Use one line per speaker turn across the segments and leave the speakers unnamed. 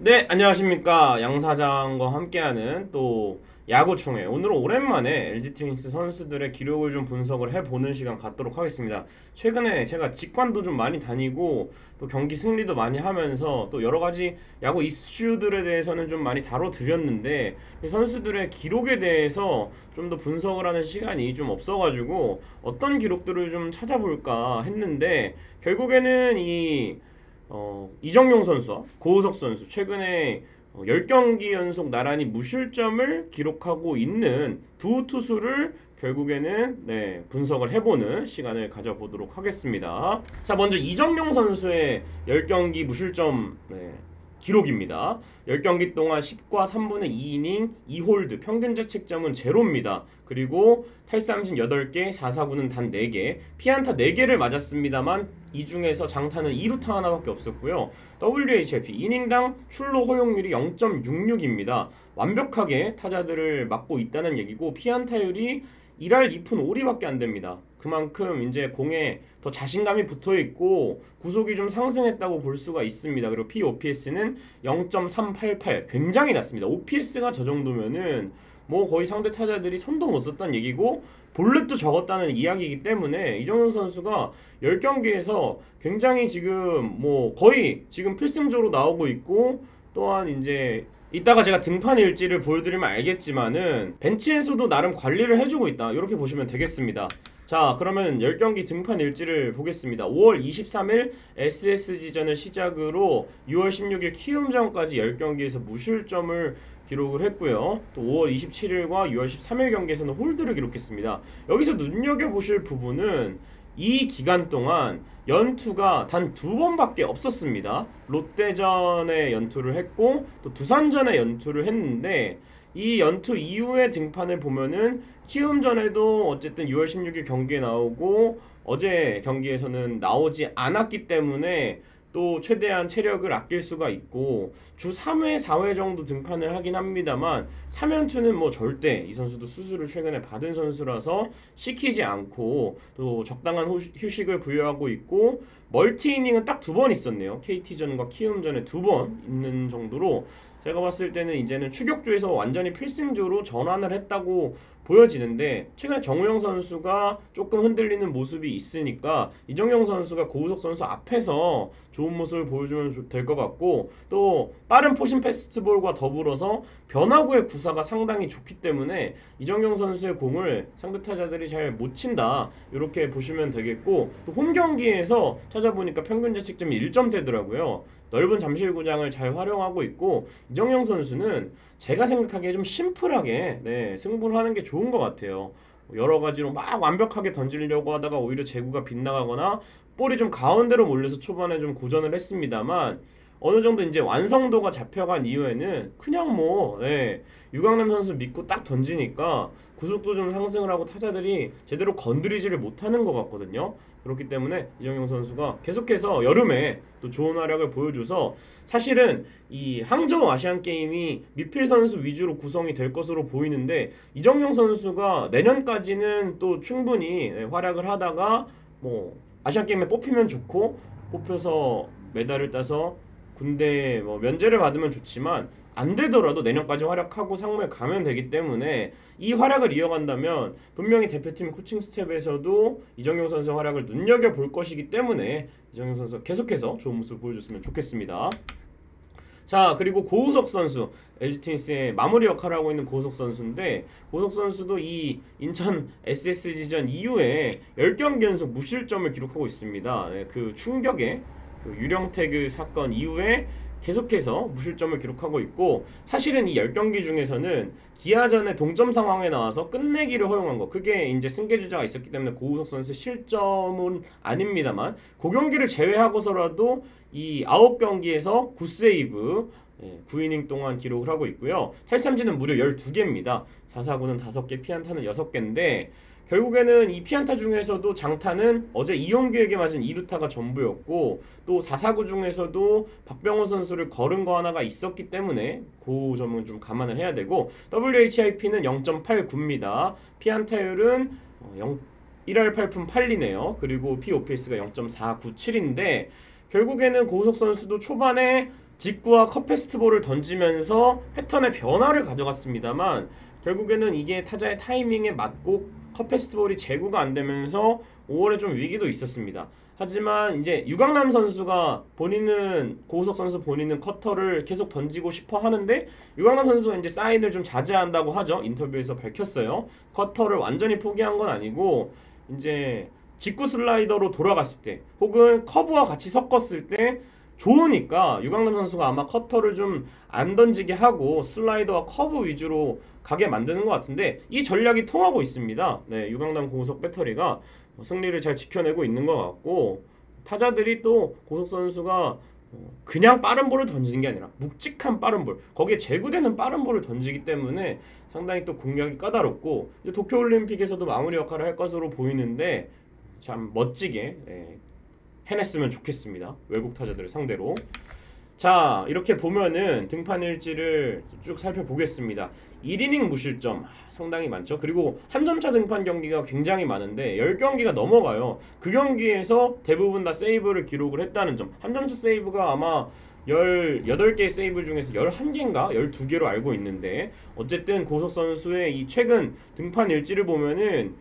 네, 안녕하십니까. 양 사장과 함께하는 또 야구총회. 오늘은 오랜만에 LG 트윈스 선수들의 기록을 좀 분석을 해보는 시간 갖도록 하겠습니다. 최근에 제가 직관도 좀 많이 다니고 또 경기 승리도 많이 하면서 또 여러 가지 야구 이슈들에 대해서는 좀 많이 다뤄드렸는데 이 선수들의 기록에 대해서 좀 더 분석을 하는 시간이 좀 없어가지고 어떤 기록들을 좀 찾아볼까 했는데 결국에는 이정용 선수와 고우석 선수 최근에 10경기 연속 나란히 무실점을 기록하고 있는 두 투수를 결국에는 분석을 해보는 시간을 가져보도록 하겠습니다. 자, 먼저 이정용 선수의 10경기 무실점 기록입니다. 10경기 동안 10과 3분의 2이닝 2홀드 평균 자책점은 제로입니다. 그리고 탈삼진 8개, 4사구는 단 4개, 피안타 4개를 맞았습니다만 이 중에서 장타는 2루타 하나밖에 없었고요. WHIP 이닝당 출루 허용률이 0.66입니다. 완벽하게 타자들을 막고 있다는 얘기고 피안타율이 1할 2푼 5리밖에 안 됩니다. 그만큼 이제 공에 더 자신감이 붙어 있고 구속이 좀 상승했다고 볼 수가 있습니다. 그리고 POPS는 0.388 굉장히 낮습니다. OPS가 저 정도면은 뭐 거의 상대 타자들이 손도 못 썼다는 얘기고 볼넷도 적었다는 이야기이기 때문에 이정용 선수가 10경기에서 굉장히 지금 뭐 거의 지금 필승조로 나오고 있고 또한 이제 이따가 제가 등판 일지를 보여드리면 알겠지만은 벤치에서도 나름 관리를 해주고 있다 이렇게 보시면 되겠습니다. 자, 그러면 10경기 등판 일지를 보겠습니다. 5월 23일 SSG전을 시작으로 6월 16일 키움전까지 10경기에서 무실점을 기록을 했고요. 또 5월 27일과 6월 13일 경기에서는 홀드를 기록했습니다. 여기서 눈여겨보실 부분은 이 기간 동안 연투가 단 2번밖에 없었습니다. 롯데전에 연투를 했고 또 두산전에 연투를 했는데 이 연투 이후의 등판을 보면은 키움전에도 어쨌든 6월 16일 경기에 나오고 어제 경기에서는 나오지 않았기 때문에 또 최대한 체력을 아낄 수가 있고 주 3회, 4회 정도 등판을 하긴 합니다만 3연투는 뭐 절대 이 선수도 수술을 최근에 받은 선수라서 시키지 않고 또 적당한 휴식을 부여하고 있고 멀티 이닝은 딱 2번 있었네요. KT전과 키움전에 2번 있는 정도로 제가 봤을 때는 이제는 추격조에서 완전히 필승조로 전환을 했다고 보여지는데 최근에 정우영 선수가 조금 흔들리는 모습이 있으니까 이정용 선수가 고우석 선수 앞에서 좋은 모습을 보여주면 될 것 같고 또 빠른 포신 패스트볼과 더불어서 변화구의 구사가 상당히 좋기 때문에 이정용 선수의 공을 상대 타자들이 잘 못 친다 이렇게 보시면 되겠고 또 홈 경기에서 찾아보니까 평균 자책점이 1점대더라고요. 넓은 잠실구장을 잘 활용하고 있고 이정용 선수는 제가 생각하기에 좀 심플하게 승부를 하는 게 좋은 것 같아요. 여러 가지로 막 완벽하게 던지려고 하다가 오히려 제구가 빗나가거나 볼이 좀 가운데로 몰려서 초반에 좀 고전을 했습니다만 어느 정도 이제 완성도가 잡혀간 이후에는 그냥 유강남 선수 믿고 딱 던지니까 구속도 좀 상승을 하고 타자들이 제대로 건드리지를 못하는 것 같거든요. 그렇기 때문에 이정용 선수가 계속해서 여름에 또 좋은 활약을 보여줘서 사실은 이 항저우 아시안 게임이 미필 선수 위주로 구성이 될 것으로 보이는데 이정용 선수가 내년까지는 또 충분히 활약을 하다가 뭐 아시안 게임에 뽑히면 좋고 뽑혀서 메달을 따서 군대 뭐 면제를 받으면 좋지만 안 되더라도 내년까지 활약하고 상무에 가면 되기 때문에 이 활약을 이어간다면 분명히 대표팀 코칭 스텝에서도 이정용 선수의 활약을 눈여겨볼 것이기 때문에 이정용 선수 계속해서 좋은 모습을 보여줬으면 좋겠습니다. 자, 그리고 고우석 선수 LG 트윈스의 마무리 역할을 하고 있는 고우석 선수인데 고우석 선수도 이 인천 SSG전 이후에 10경기 연속 무실점을 기록하고 있습니다. 그 충격의 그 유령태그 사건 이후에 계속해서 무실점을 기록하고 있고 사실은 이 10경기 중에서는 기아전의 동점 상황에 나와서 끝내기를 허용한 거 그게 이제 승계주자가 있었기 때문에 고우석 선수의 실점은 아닙니다만 그 경기를 제외하고서라도 이 9경기에서 9세이브 9이닝 동안 기록을 하고 있고요. 탈삼진은 무려 12개입니다. 4사구는 5개, 피안타는 6개인데 결국에는 이 피안타 중에서도 장타는 어제 이용규에게 맞은 2루타가 전부였고 또 4사구 중에서도 박병호 선수를 걸은 거 하나가 있었기 때문에 그 점은 좀 감안을 해야 되고 WHIP는 0.89입니다. 피안타율은 1할 8푼 8리네요. 그리고 POPS가 0.497인데 결국에는 고우석 선수도 초반에 직구와 컷 패스트볼을 던지면서 패턴의 변화를 가져갔습니다만 결국에는 이게 타자의 타이밍에 맞고 컷 패스트볼이 제구가 안 되면서 5월에 좀 위기도 있었습니다. 하지만 이제 유강남 선수가 본인은 고우석 선수 본인은 커터를 계속 던지고 싶어 하는데 유강남 선수가 이제 사인을 좀 자제한다고 하죠. 인터뷰에서 밝혔어요. 커터를 완전히 포기한 건 아니고 이제 직구 슬라이더로 돌아갔을 때 혹은 커브와 같이 섞었을 때 좋으니까 유강남 선수가 아마 커터를 좀 안 던지게 하고 슬라이더와 커브 위주로 가게 만드는 것 같은데 이 전략이 통하고 있습니다. 네, 유강남 고우석 배터리가 승리를 잘 지켜내고 있는 것 같고 타자들이 또 고우석 선수가 그냥 빠른 볼을 던지는 게 아니라 묵직한 빠른 볼 거기에 제구되는 빠른 볼을 던지기 때문에 상당히 또 공략이 까다롭고 이제 도쿄올림픽에서도 마무리 역할을 할 것으로 보이는데 참 멋지게 해냈으면 좋겠습니다. 외국 타자들을 상대로. 자, 이렇게 보면은 등판 일지를 쭉 살펴보겠습니다. 1이닝 무실점 상당히 많죠. 그리고 한 점차 등판 경기가 굉장히 많은데 10경기가 넘어가요. 그 경기에서 대부분 다 세이브를 기록을 했다는 점. 한 점차 세이브가 아마 18개의 세이브 중에서 11개인가 12개로 알고 있는데 어쨌든 고우석 선수의 이 최근 등판 일지를 보면은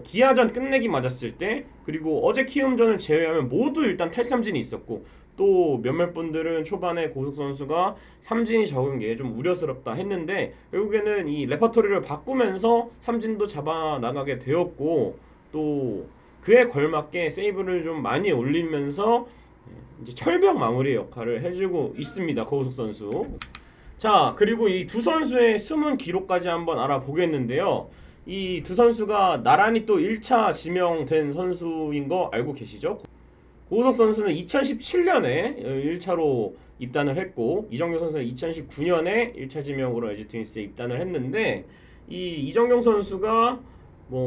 기아전 끝내기 맞았을 때 그리고 어제 키움전을 제외하면 모두 일단 탈삼진이 있었고 또 몇몇 분들은 초반에 고우석 선수가 삼진이 적은 게 좀 우려스럽다 했는데 결국에는 이 레퍼토리를 바꾸면서 삼진도 잡아 나가게 되었고 또 그에 걸맞게 세이브를 좀 많이 올리면서 이제 철벽 마무리 역할을 해주고 있습니다. 고우석 선수. 자, 그리고 이 두 선수의 숨은 기록까지 한번 알아보겠는데요. 이 두 선수가 나란히 또 1차 지명된 선수인 거 알고 계시죠? 고우석 선수는 2017년에 1차로 입단을 했고 이정경 선수는 2019년에 1차 지명으로 LG 트윈스에 입단을 했는데 이 이정경 선수가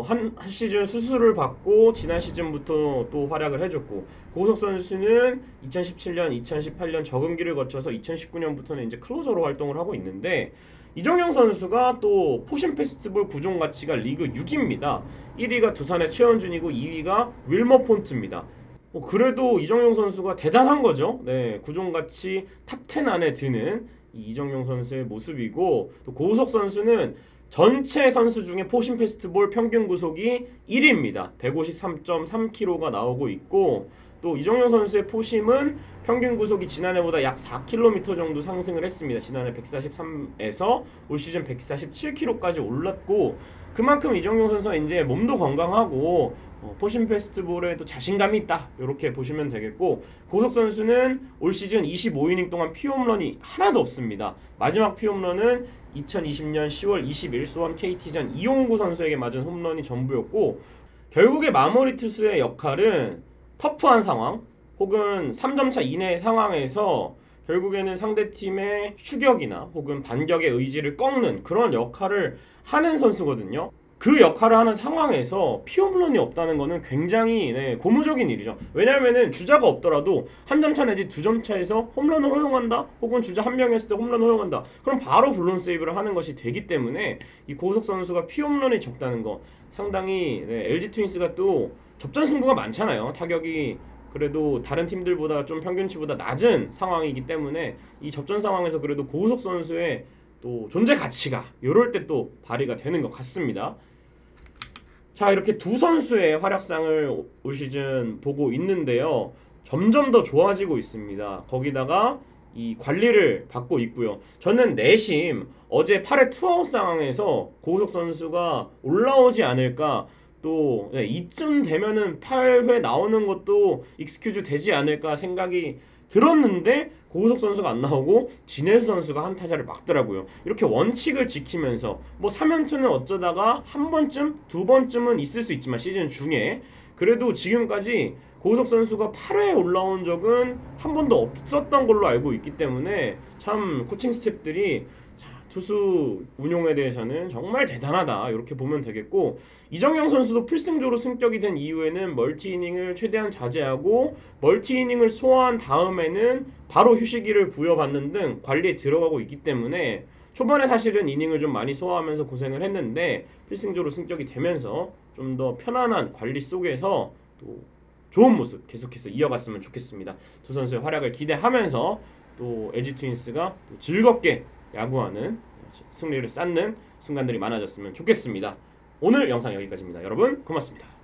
한 시즌 수술을 받고 지난 시즌부터 또 활약을 해줬고 고우석 선수는 2017년, 2018년 적응기를 거쳐서 2019년부터는 이제 클로저로 활동을 하고 있는데 이정경 선수가 또 포신 페스티벌 구종 가치가 리그 6위입니다. 1위가 두산의 최원준이고 2위가 윌머 폰트입니다. 그래도 이정용 선수가 대단한 거죠. 네, 구종가치 탑10 안에 드는 이정용 선수의 모습이고 또 고우석 선수는 전체 선수 중에 포신 페스티벌 평균 구속이 1위입니다. 153.3km가 나오고 있고 또 이정용 선수의 포심은 평균 구속이 지난해보다 약 4km 정도 상승을 했습니다. 지난해 143에서 올 시즌 147km까지 올랐고 그만큼 이정용 선수가 이제 몸도 건강하고 포신 페스티벌에도 자신감이 있다 이렇게 보시면 되겠고 고우석 선수는 올 시즌 25이닝 동안 피홈런이 하나도 없습니다. 마지막 피홈런은 2020년 10월 20일 수원 KT전 이용구 선수에게 맞은 홈런이 전부였고 결국에 마무리 투수의 역할은 터프한 상황 혹은 3점차 이내의 상황에서 결국에는 상대팀의 추격이나 혹은 반격의 의지를 꺾는 그런 역할을 하는 선수거든요. 그 역할을 하는 상황에서 피홈런이 없다는 것은 굉장히 고무적인 일이죠. 왜냐하면 주자가 없더라도 한 점차 내지 두 점차에서 홈런을 허용한다 혹은 주자 한 명이었을 때 홈런을 허용한다 그럼 바로 블론 세이브를 하는 것이 되기 때문에 이 고우석 선수가 피홈런이 적다는 거 상당히 LG 트윈스가 또 접전 승부가 많잖아요. 타격이 그래도 다른 팀들보다 좀 평균치보다 낮은 상황이기 때문에 이 접전 상황에서 그래도 고우석 선수의 또 존재 가치가 이럴 때 또 발휘가 되는 것 같습니다. 자, 이렇게 두 선수의 활약상을 올 시즌 보고 있는데요. 점점 더 좋아지고 있습니다. 거기다가 이 관리를 받고 있고요. 저는 내심 어제 8회 투아웃 상황에서 고우석 선수가 올라오지 않을까 또 이쯤 되면은 8회 나오는 것도 익스큐즈 되지 않을까 생각이 들었는데 고우석 선수가 안 나오고 진해수 선수가 한 타자를 막더라고요. 이렇게 원칙을 지키면서 3연투는 어쩌다가 한 번쯤, 두 번쯤은 있을 수 있지만 시즌 중에 그래도 지금까지 고우석 선수가 8회에 올라온 적은 한 번도 없었던 걸로 알고 있기 때문에 참 코칭 스태프들이 투수 운용에 대해서는 정말 대단하다 이렇게 보면 되겠고 이정영 선수도 필승조로 승격이 된 이후에는 멀티이닝을 최대한 자제하고 멀티이닝을 소화한 다음에는 바로 휴식기를 부여받는 등 관리에 들어가고 있기 때문에 초반에 사실은 이닝을 좀 많이 소화하면서 고생을 했는데 필승조로 승격이 되면서 좀 더 편안한 관리 속에서 또 좋은 모습 계속해서 이어갔으면 좋겠습니다. 두 선수의 활약을 기대하면서 또 LG 트윈스가 또 즐겁게 야구하는 승리를 쌓는 순간들이 많아졌으면 좋겠습니다. 오늘 영상 여기까지입니다. 여러분 고맙습니다.